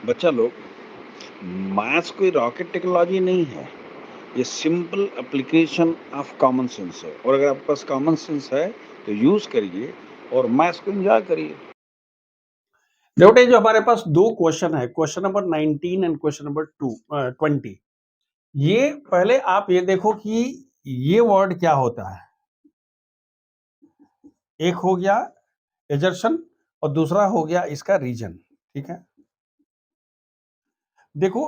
बच्चा लोग, मैथ्स कोई रॉकेट टेक्नोलॉजी नहीं है। ये simple application of common sense है और अगर आपके पास कॉमन सेंस है तो यूज करिए और मैथ्स को एंजॉय करिए। बेटे जो हमारे पास दो क्वेश्चन है, question number 19 and question number 20। ये पहले आप ये देखो कि ये वर्ड क्या होता है। एक हो गया एजर्शन और दूसरा हो गया इसका रीजन। ठीक है, देखो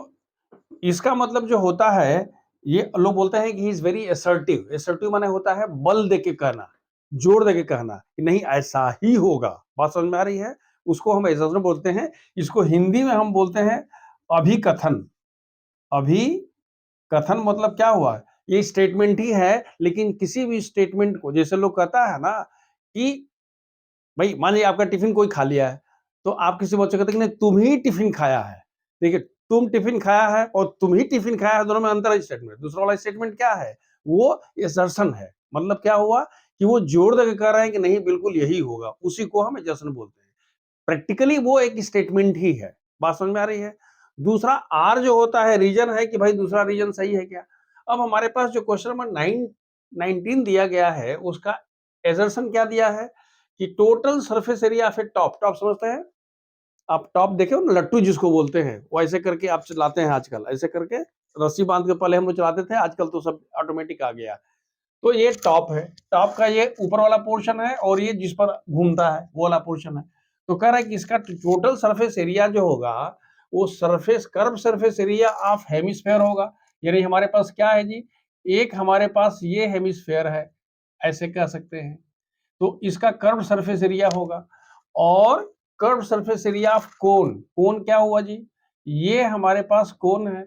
इसका मतलब जो होता है, ये लोग बोलते हैं कि he is very assertive. Assertive माने होता है बल दे के कहना, जोर दे के कहना कि नहीं ऐसा ही होगा। बात समझ में आ रही है? उसको हम एजर्शन बोलते हैं। इसको हिंदी में हम बोलते हैं अभिकथन। अभिकथन मतलब क्या हुआ, ये स्टेटमेंट ही है, लेकिन किसी भी स्टेटमेंट को, जैसे लोग कहता है ना कि भाई मान लीजिए आपका टिफिन कोई खा लिया है, तो आप किसी बच्चे को कहते हैं कि नहीं तुम ही टिफिन खाया है। देखिए, तुम टिफिन खाया है और तुम ही टिफिन खाया है, दोनों में अंतर है। स्टेटमेंट दूसरा वाला स्टेटमेंट क्या है, वो असर्शन है। मतलब क्या हुआ कि वो जोर देकर कह रहे हैं कि नहीं बिल्कुल यही होगा, उसी को हम असर्शन बोलते हैं। प्रैक्टिकली वो एक स्टेटमेंट ही है। बात समझ में आ रही है? दूसरा आर जो होता है रीजन है कि भाई दूसरा रीजन सही है क्या। अब हमारे पास जो क्वेश्चन नंबर 19 दिया गया है, उसका एजर्शन क्या दिया है कि total surface area of A top. Top समझते हैं आप? टॉप देखे हो ना, लट्टू जिसको बोलते हैं, वो ऐसे करके आप चलाते हैं आजकल, ऐसे करके रस्सी बांध के पहले हम लोग चलाते थे, आजकल तो सब ऑटोमेटिक आ गया। तो ये टॉप है, टॉप का ये ऊपर वाला पोर्शन है और ये जिस पर घूमता है वो वाला पोर्शन है। तो कह रहा है कि इसका टोटल सरफेस एरिया जो होगा वो surface curve surface area of hemisphere होगा। यानी हमारे पास क्या है जी, एक हमारे पास ये हेमिस्फेयर है, ऐसे कह सकते हैं, तो इसका कर्व सरफेस एरिया होगा। और curve surface area of cone, cone क्या हुआ जी, ये हमारे पास कोन है,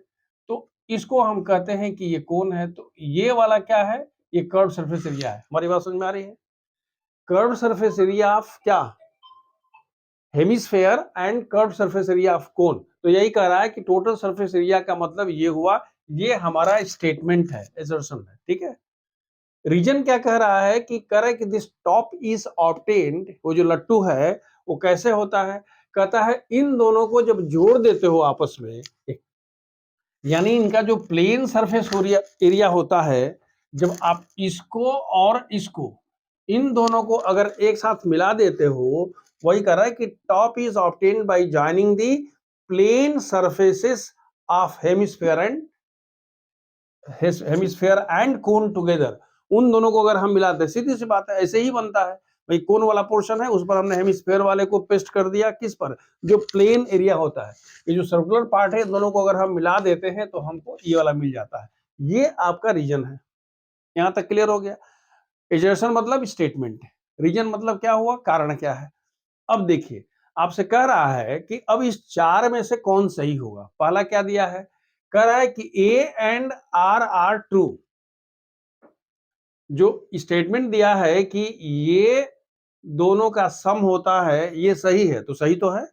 तो इसको हम कहते हैं कि ये कोन है। तो ये वाला क्या है, ये कर्व सरफेस एरिया है। हमारी बात समझ में आ रही है? कर्व सरफेस एरिया ऑफ क्या, hemisphere and curve surface area of कोन। तो यही कह रहा है कि टोटल सरफेस एरिया का मतलब ये हुआ, ये हमारा स्टेटमेंट है, एसर्शन है। ठीक है, रीजन क्या कह रहा है कि कह रहा है कि दिस टॉप इज ऑब्टेन्ड, वो जो लट्टू है वो कैसे होता है, कहता है इन दोनों को जब जोड़ देते हो आपस में, यानी इनका जो प्लेन सरफेस एरिया होता है, जब आप इसको और इसको, इन दोनों को अगर एक साथ मिला देते हो, वही कह रहा है कि top is obtained by joining the plane surfaces of hemisphere and cone together. उन दोनों को अगर हम मिलाते हैं, सीधी सी बात है, ऐसे ही बनता है। भाई कोन वाला पोर्शन है, उस पर हमने हेमिस्फेयर वाले को पेस्ट कर दिया, किस पर, जो प्लेन एरिया होता है। ये जो सर्कुलर पार्ट है, दोनों को अगर हम मिला देते हैं तो हमको ये वाला मिल जाता है। ये आपका रीजन है। यहां तक क्लियर हो गया? एजर्शन मतलब स्टेटमेंट, रीजन मतलब क्या हुआ, कारण क्या है। अब देखिए, आपसे कह रहा है कि अब इस चार में से कौन सही होगा। पहला क्या दिया है, कह रहा है कि ए एंड आर ट्रू। जो स्टेटमेंट दिया है कि ये दोनों का सम होता है, ये सही है, तो सही तो है।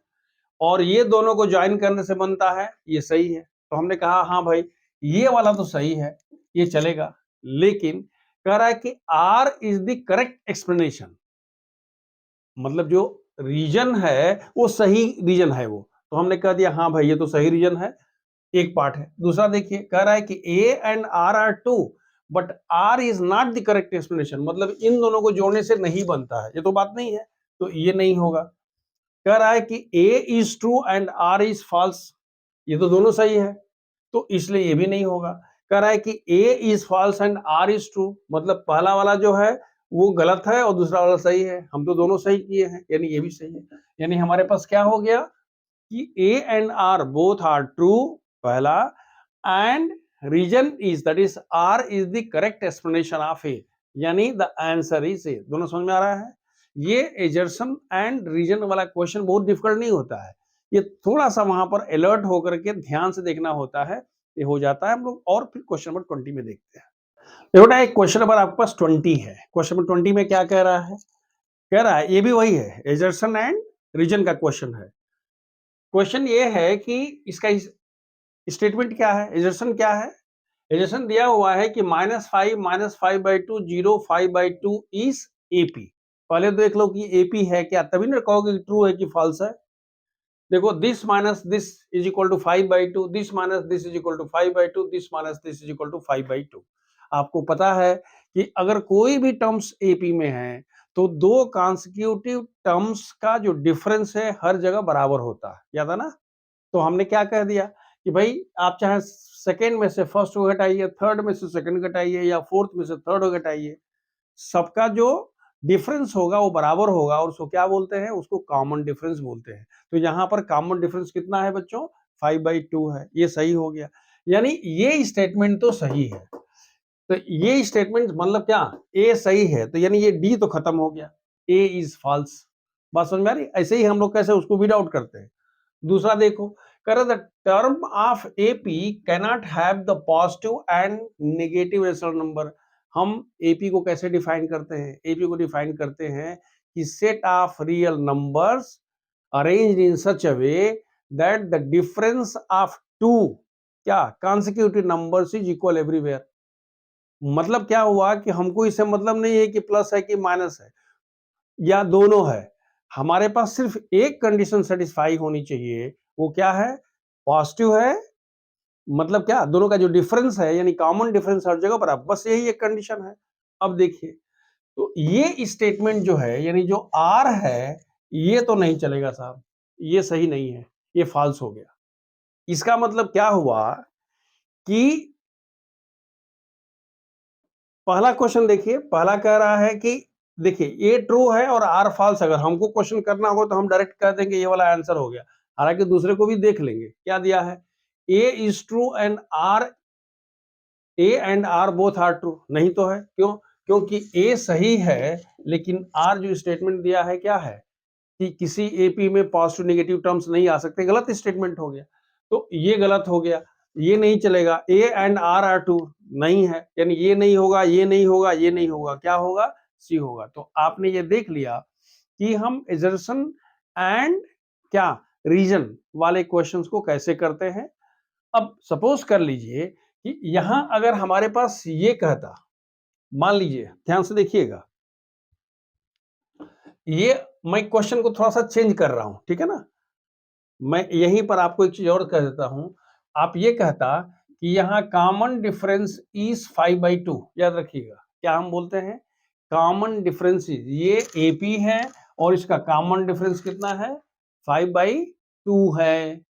और ये दोनों को ज्वाइन करने से बनता है, ये सही है। तो हमने कहा हाँ भाई ये वाला तो सही है, ये चलेगा। लेकिन कह रहा है कि R is the correct explanation, मतलब जो रीजन है वो सही रीजन है वो। तो हमने कह दिया हाँ भाई ये तो सही रीजन है, एक पार्ट है। दूसरा देखिए, कह रहा है कि A and R true, but R is not the correct explanation, मतलब इन दोनों को जोड़ने से नहीं बनता है, ये तो बात नहीं है, तो ये नहीं होगा। कह रहा है कि A is true and R is false, ये तो दोनों सही है, तो इसलिए ये भी नहीं होगा। कह रहा है कि A is false and R is true, मतलब पहला वाला जो है वो गलत है और दूसरा वाला सही है, हम तो दोनों सही किए हैं, यानी ये भी सही है। यानी हमारे पास क्या हो गया कि A and R both are true, पहला, and reason is, that is R is the correct explanation of A, यानी द आंसर इज ए। दोनों समझ में आ रहा है? ये एजर्सन एंड रीजन वाला क्वेश्चन बहुत डिफिकल्ट नहीं होता है, ये थोड़ा सा वहां पर अलर्ट होकर के ध्यान से देखना होता है, ये हो जाता है हम लोग। और फिर क्वेश्चन नंबर 20 में देखते हैं। बेटा एक क्वेश्चन नंबर आपके पास 20 है। क्वेश्चन नंबर 20 में क्या कह रहा है, कह रहा है ये भी वही है, एजर्सन एंड रीजन का क्वेश्चन है। क्वेश्चन ये है कि इसका स्टेटमेंट क्या है, एजर्सन क्या है। एजर्सन दिया हुआ है कि -5 0 5/2 इज एपी। पहले देख लो कि एपी है क्या, तभी ना कहोगे कि ट्रू है कि फॉल्स है। देखो this minus this is equal to 5/2, this minus this is equal to 5/2, this minus this is equal to 5/2। आपको पता है कि अगर कोई भी टर्म्स एपी में है तो दो कॉन्सिक्यूटिव टर्म्स का जो डिफरेंस है हर जगह बराबर होता है, याद है ना? तो हमने क्या कह दिया कि भाई आप चाहे सेकेंड में से फर्स्ट को घटाइए, थर्ड में से सेकेंड घटाइए या फोर्थ में से थर्ड को घटाइए, सबका जो डिफरेंस होगा वो बराबर होगा और उसको क्या बोलते हैं? उसको कॉमन डिफरेंस बोलते हैं। तो यहाँ पर कॉमन डिफरेंस कितना है बच्चों? 5/2 है। ये सही हो गया, यानी ये स्टेटमेंट तो सही है। तो ये स्टेटमेंट मतलब क्या? ए सही है तो यानी ये डी तो खत्म हो गया, ए इज फॉल्स। बात समझ में आ रही? ऐसे ही हम लोग कैसे उसको वीड आउट करते हैं। दूसरा देखो, कह the term of AP cannot have the positive and negative rational number. हम एपी को कैसे डिफाइन करते हैं? एपी को डिफाइन करते हैं कि set of real numbers arranged in such a way that the difference of two क्या consecutive numbers is equal everywhere. मतलब क्या हुआ कि हमको इससे मतलब नहीं है कि प्लस है कि माइनस है या दोनों है। हमारे पास सिर्फ एक कंडीशन सेटिस्फाई होनी चाहिए, वो क्या है? पॉजिटिव है, मतलब क्या दोनों का जो डिफरेंस है यानी कॉमन डिफरेंस हर जगह पर, बस यही एक कंडीशन है। अब देखिए, तो ये स्टेटमेंट जो है यानी जो आर है ये तो नहीं चलेगा साहब, ये सही नहीं है, ये फॉल्स हो गया। इसका मतलब क्या हुआ कि पहला क्वेश्चन देखिए, पहला कह रहा है कि देखिए ए ट्रू है और आर फॉल्स। अगर हमको क्वेश्चन करना हो तो हम डायरेक्ट कह देंगे ये वाला आंसर हो गया, हालांकि दूसरे को भी देख लेंगे। क्या दिया है? A is true and R, A and R both are true. नहीं तो है, क्यों? क्योंकि ए सही है लेकिन आर जो स्टेटमेंट दिया है क्या है कि किसी एपी में पॉजिटिव नेगेटिव टर्म्स नहीं आ सकते, गलत स्टेटमेंट हो गया। तो ये गलत हो गया, ये नहीं चलेगा। A and R are true नहीं है, यानी ये नहीं होगा, ये नहीं होगा, ये नहीं होगा, क्या होगा? सी होगा। तो आपने ये देख लिया कि हम एजर्शन एंड क्या रीजन वाले क्वेश्चंस को कैसे करते हैं। अब सपोज कर लीजिए कि यहां अगर हमारे पास ये कहता, मान लीजिए ध्यान से देखिएगा, ये मैं क्वेश्चन को थोड़ा सा चेंज कर रहा हूं, ठीक है ना? मैं यहीं पर आपको एक चीज और कह देता हूं। आप ये कहता कि यहाँ कॉमन डिफरेंस इज 5/2, याद रखिएगा क्या हम बोलते हैं? कॉमन डिफरेंस इज, ये एपी है और इसका कॉमन डिफरेंस कितना है? 5/2 है।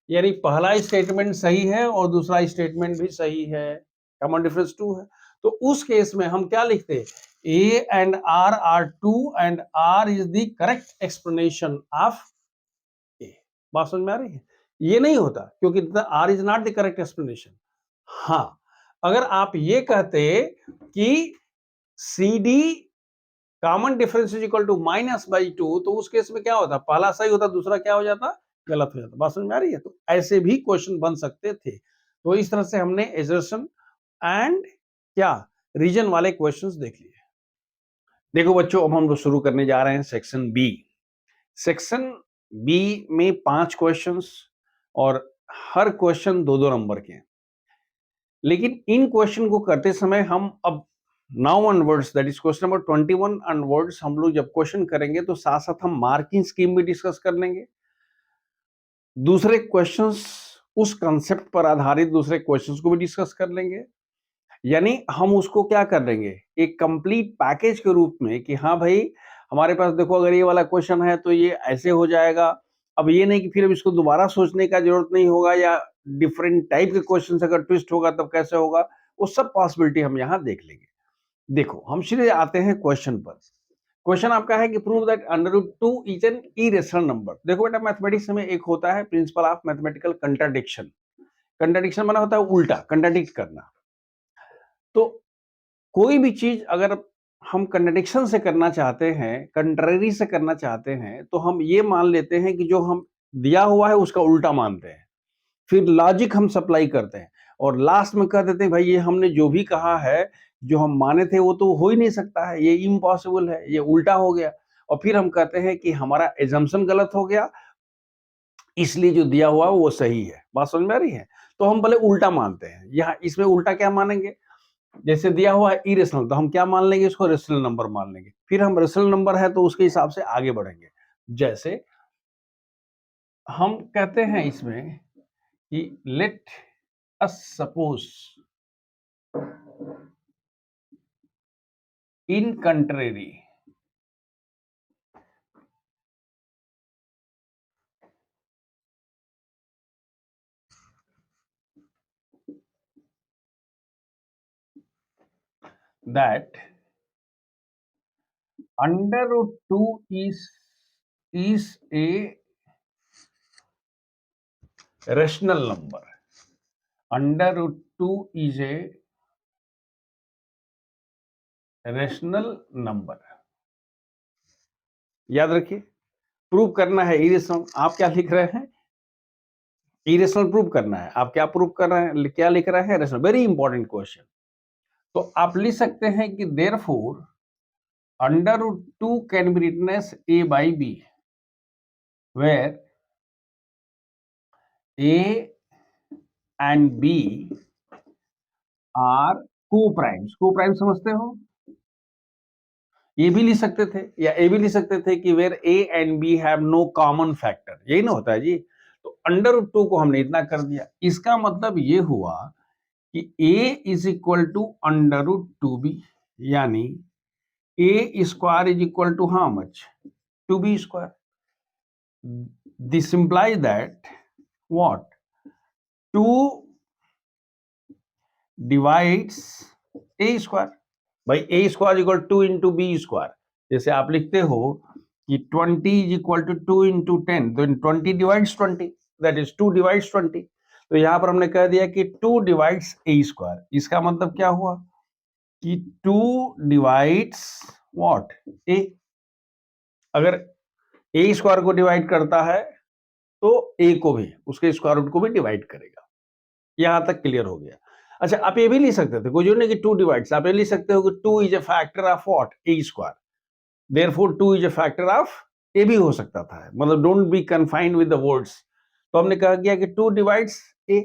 यानी पहला स्टेटमेंट सही है और दूसरा स्टेटमेंट भी सही है, कॉमन डिफरेंस 2 है। तो उस केस में हम क्या लिखते हैं? A and R are two and R is the correct explanation of A. बात समझ में आ रही है? ये नहीं होता क्योंकि R is not the correct explanation. हाँ, अगर आप ये कहते कि C D common difference is equal to -/2, तो उस केस में क्या होता? पहला सही होता, दूसरा क्या हो जाता? गलत हो जाता। बात समझ में आ रही है? तो ऐसे भी क्वेश्चन बन सकते थे। तो इस तरह से हमने एजर्शन एंड क्या रीजन वाले क्वेश्चंस देख लिए। देखो बच्चों, अब हम लोग शुरू करने जा रहे हैं सेक्शन बी। सेक्शन बी में 5 क्वेश्चंस और हर क्वेश्चन 2-2 नंबर के हैं। लेकिन इन क्वेश्चन को करते समय हम अब now onwards, that is question number 21 onwards, हम लोग जब क्वेश्चन करेंगे तो साथ साथ हम मार्किंग स्कीम भी डिस्कस कर लेंगे। दूसरे क्वेश्चंस, उस कंसेप्ट पर आधारित दूसरे क्वेश्चंस को भी डिस्कस कर लेंगे। यानी हम उसको क्या कर लेंगे? एक कंप्लीट पैकेज के रूप में कि हाँ भाई, हमारे पास देखो अगर ये वाला क्वेश्चन है तो ये ऐसे हो जाएगा। अब ये नहीं कि फिर अब इसको दोबारा सोचने का जरूरत नहीं होगा, या डिफरेंट टाइप के क्वेश्चन अगर ट्विस्ट होगा तब कैसे होगा, वो सब पॉसिबिलिटी हम यहाँ देख लेंगे। देखो हम सीधे आते हैं क्वेश्चन पर। क्वेश्चन आपका है कि prove that √2 is an irrational number. देखो बेटा, मैथमेटिक्स में एक होता है principle of mathematical contradiction. Contradiction माना होता है उल्टा, कंट्राडिक्ट करना। तो कोई भी चीज अगर हम कंट्राडिक्शन से करना चाहते हैं, कंट्ररी से करना चाहते हैं, तो हम ये मान लेते हैं कि जो हम दिया हुआ है उसका उल्टा मानते हैं, फिर लॉजिक हम सप्लाई करते हैं और लास्ट में कह देते हैं भाई ये हमने जो भी कहा है, जो हम माने थे वो तो हो ही नहीं सकता है, ये इम्पॉसिबल है, ये उल्टा हो गया। और फिर हम कहते हैं कि हमारा एजम्पशन गलत हो गया, इसलिए जो दिया हुआ वो सही है। बात समझ में आ रही है? तो हम भले उल्टा मानते हैं। यहाँ इसमें उल्टा क्या मानेंगे? जैसे दिया हुआ है इरेशनल, तो हम क्या मान लेंगे? इसको रेशनल नंबर मान लेंगे। फिर हम रेशनल नंबर है तो उसके हिसाब से आगे बढ़ेंगे। जैसे हम कहते हैं इसमें कि late us suppose in contrary that under root 2 is a rational number. Under root 2 is a rational number. याद रखिए, प्रूव करना है इरेशनल। आप क्या लिख रहे हैं? इरेशनल प्रूव करना है। आप क्या प्रूव कर रहे हैं? क्या लिख रहे हैं? रेशनल। Very important question. तो आप लिख सकते हैं कि therefore under root 2 can be written as a by b, where a and b are coprimes. Coprime समझते हो? ये भी लिख सकते थे, या ए भी लिख सकते थे कि where A and B have no common factor. यही ना होता है जी। तो अंडर रूट 2 को हमने इतना कर दिया। इसका मतलब ये हुआ कि a is equal to under root 2b, यानी a square is equal to how much? 2b square. This implies that what? 2 divides a square. भाई a square equal 2 into B square. जैसे आप लिखते हो कि 20 इज इक्वल टू 2 इंटू 10, तो 20 divides 20, that is 2 divides 20। तो यहां पर हमने कह दिया कि 2 डिवाइड्स a स्क्वायर। इसका मतलब क्या हुआ कि 2 डिवाइड्स व्हाट? a। अगर a स्क्वायर को डिवाइड करता है तो a को भी, उसके स्क्वायर रूट को भी डिवाइड करेगा। यहां तक क्लियर हो गया। अच्छा, आप ये भी लिख सकते थे, कोई जो नहीं कि 2 डिवाइड्स, आप ये लिख सकते हो कि 2 is A factor of what? a square. Therefore 2 is A factor of a भी हो सकता था। मतलब don't be confined with the words. तो हमने कहा गया कि 2 डिवाइड्स a।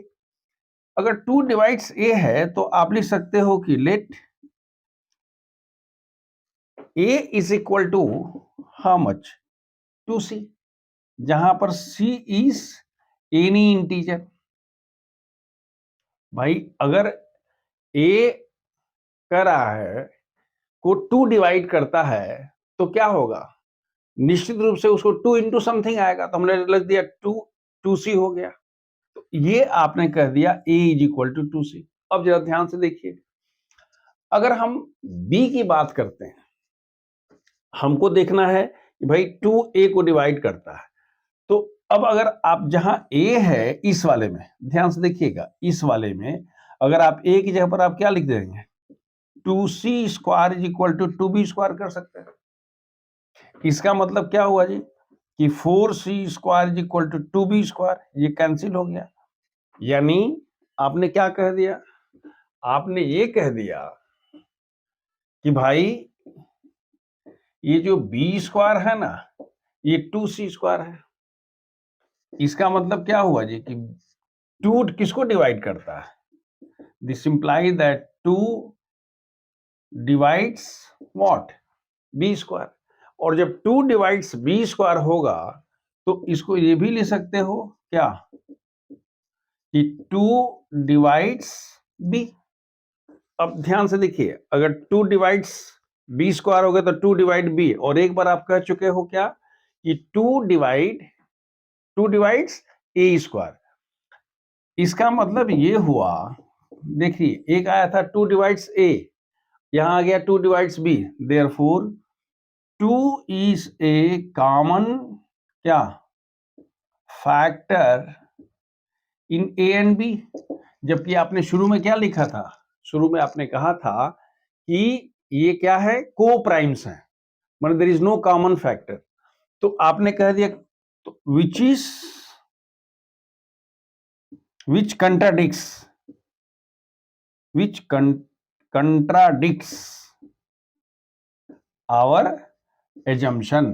अगर 2 डिवाइड्स a है तो आप लिख सकते हो कि let a is equal to how much? 2c, जहां पर c इज एनी इंटीजर। भाई अगर a कर रहा है को 2 डिवाइड करता है तो क्या होगा? निश्चित रूप से उसको 2 इंटू समथिंग आएगा। तो हमने लिख दिया 2c हो गया। तो ये आपने कह दिया a is equal to 2c। अब जरा ध्यान से देखिए, अगर हम b की बात करते हैं, हमको देखना है कि भाई 2a को डिवाइड करता है। तो अब अगर आप जहां a है इस वाले में, ध्यान से देखिएगा, इस वाले में अगर आप a की जगह पर आप क्या लिख देंगे? 2c square is equal to 2b square कर सकते हैं। इसका मतलब क्या हुआ जी कि 4c square is equal to 2b square. ये कैंसिल हो गया। यानी आपने क्या कह दिया? आपने ये कह दिया कि भाई ये जो b स्क्वायर है ना, ये 2c स्क्वायर है। इसका मतलब क्या हुआ जी कि 2 किसको डिवाइड करता है? This imply that 2 divides what? b square. और जब 2 डिवाइड्स b स्क्वायर होगा तो इसको ये भी लिख सकते हो क्या कि 2 डिवाइड्स b। अब ध्यान से देखिए, अगर 2 डिवाइड्स b स्क्वायर हो गया तो 2 डिवाइड b, और एक बार आप कह चुके हो क्या कि 2 डिवाइड्स a स्क्वायर। इसका मतलब ये हुआ, देखिए एक आया था 2 डिवाइड्स a, यहां आ गया 2 divides b। Therefore 2 is a common क्या? Factor in a and b। जबकि आपने शुरू में क्या लिखा था? शुरू में आपने कहा था कि ये क्या है? को प्राइम्स है, मतलब there is no common factor. तो आपने कह दिया तो विच कंट्राडिक्ट्स आवर एजम्पशन।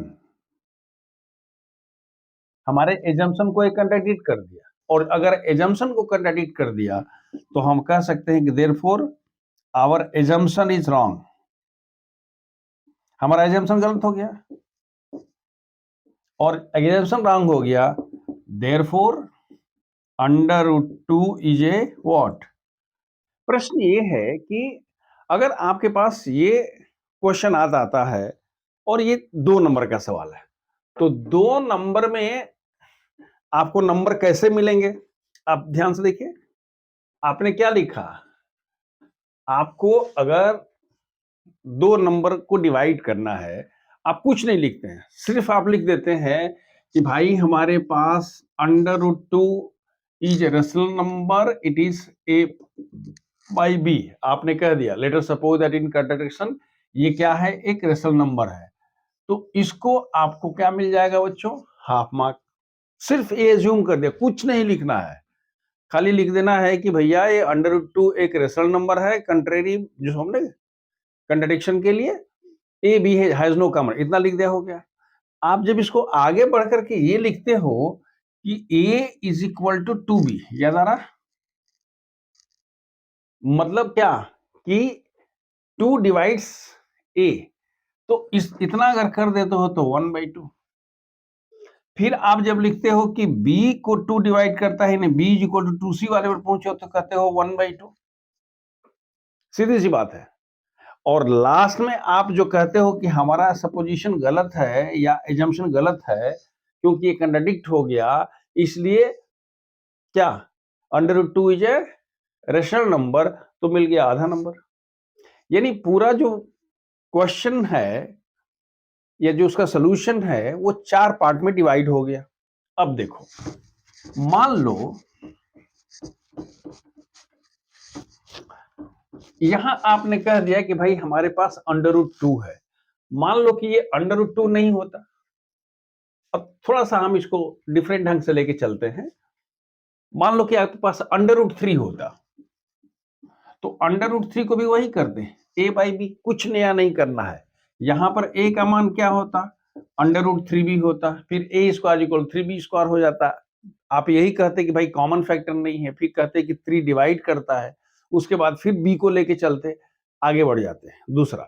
हमारे एजम्पशन को एक कंट्राडिक्ट कर दिया, और अगर एजम्पशन को कंट्राडिक्ट कर दिया तो हम कह सकते हैं कि therefore our assumption is wrong. हमारा एजम्पशन गलत हो गया, और एजम्पशन रॉन्ग हो गया therefore under root 2 is a what. प्रश्न ये है कि अगर आपके पास ये क्वेश्चन आता है और ये 2 नंबर का सवाल है, तो 2 नंबर में आपको नंबर कैसे मिलेंगे? आप ध्यान से देखिए, आपने क्या लिखा? आपको अगर 2 नंबर को डिवाइड करना है, आप कुछ नहीं लिखते हैं, सिर्फ आप लिख देते हैं कि भाई हमारे पास under root 2 is a rational number, it is a by b. आपने कह दिया let us suppose that in contradiction ये क्या है? एक रेशनल नंबर है। तो इसको आपको क्या मिल जाएगा बच्चों? Half mark. सिर्फ ये एज्यूम कर दिया, कुछ नहीं लिखना है, खाली लिख देना है कि भैया ये अंडर रूट 2 एक रेशनल नंबर है, कंट्रेरी जो हमने कंट्राडिक्शन के लिए A B has no common, इतना लिख दिया, हो गया। आप जब इसको आगे बढ़ करके ये लिखते हो कि A is equal to 2b, याद आ रहा? मतलब क्या कि 2 डिवाइड्स ए, तो इस इतना अगर कर देते हो तो 1/2। फिर आप जब लिखते हो कि b को 2 डिवाइड करता है, b is equal to 2c वाले पर पहुंचे तो कहते हो 1/2। सीधी सी बात है। और लास्ट में आप जो कहते हो कि हमारा सपोजिशन गलत है या एजम्पशन गलत है क्योंकि ये कंट्राडिक्ट हो गया, इसलिए क्या under root 2 is a rational number, तो मिल गया आधा नंबर। यानी पूरा जो क्वेश्चन है या जो उसका सोल्यूशन है वो 4 पार्ट में डिवाइड हो गया। अब देखो, मान लो यहां आपने कह दिया कि भाई हमारे पास अंडर रूट 2 है। मान लो कि ये अंडर रूट 2 नहीं होता। अब थोड़ा सा हम इसको डिफरेंट ढंग से लेके चलते हैं। मान लो कि आपके पास अंडर रूट 3 होता, तो अंडर रूट 3 को भी वही कर दें, ए बाई बी, कुछ नया नहीं करना है। यहां पर ए का मान क्या होता? अंडर रूट 3b होता, फिर ए स्क्वायर इक्वल 3b स्क्वायर हो जाता। आप यही कहते कि भाई कॉमन फैक्टर नहीं है, फिर कहते कि 3 डिवाइड करता है, उसके बाद फिर b को लेके चलते, आगे बढ़ जाते हैं। दूसरा,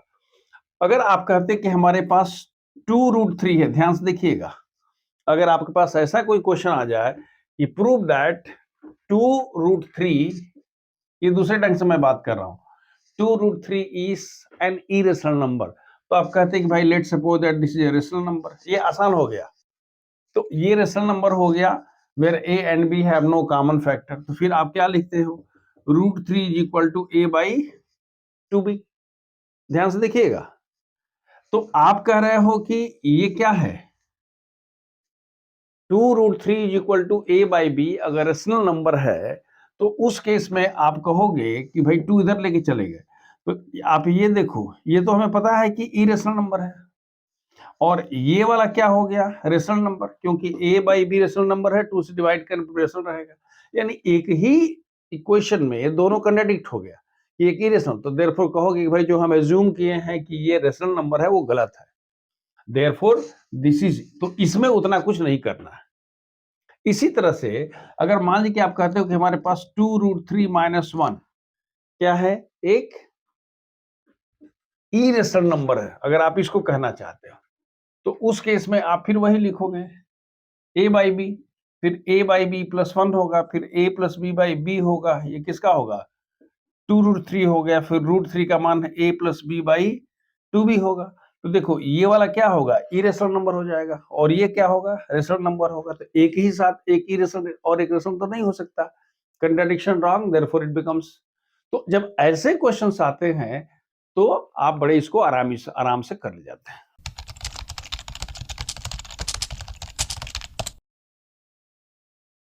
अगर आप कहते कि हमारे पास 2 रूट 3 है, ध्यान से देखिएगा, अगर आपके पास ऐसा कोई क्वेश्चन आ जाए कि प्रूव दैट 2 रूट 3, ये दूसरे ढंग से मैं बात कर रहा हूं, 2 root 3 is an irrational number, तो आप कहते हैं कि भाई let's suppose that this is a rational number. ये आसान हो गया, तो ये रेशनल नंबर हो गया where A and B have no common factor. तो फिर आप क्या लिखते हो? Root 3 is equal to A by 2b। ध्यान से देखिएगा, तो आप कह रहे हो कि ये क्या है? 2 root 3 is equal to A by B अगर रेशनल नंबर है, तो उस केस में आप कहोगे कि भाई 2 इधर लेके चले गए, तो आप ये देखो, ये तो हमें पता है कि इरेशनल नंबर है, और ये वाला क्या हो गया? रेशनल नंबर, क्योंकि ए बाई बी रेशनल नंबर है, 2 से डिवाइड करने पर रेशनल रहेगा। यानी एक ही इक्वेशन में दोनों कंट्राडिक्ट हो गया, एक ही रेशनल, तो देयरफॉर कहोगे कि भाई जो हम एज्यूम किए हैं कि ये रेशनल नंबर है वो गलत है, देयरफॉर दिस इज, तो इसमें उतना कुछ नहीं करना है। इसी तरह से अगर मान लीजिए कि आप कहते हो कि हमारे पास 2 रूट 3 माइनस 1 क्या है? एक इरेशनल नंबर है, अगर आप इसको कहना चाहते हो, तो उस केस में आप फिर वही लिखोगे, ए बाई बी, फिर ए बाई बी प्लस 1 होगा, फिर ए प्लस बी बाई बी होगा, ये किसका होगा? 2 रूट 3 हो गया, फिर रूट 3 का मान ए प्लस बी बाई 2b होगा। तो देखो ये वाला क्या होगा? इरेशनल नंबर हो जाएगा, और ये क्या होगा? रेशनल नंबर होगा। तो एक ही साथ एक इरेशनल और एक रेशनल तो नहीं हो सकता, contradiction wrong, therefore it becomes. तो जब ऐसे क्वेश्चंस आते हैं तो आप बड़े इसको आराम से कर ले जाते हैं।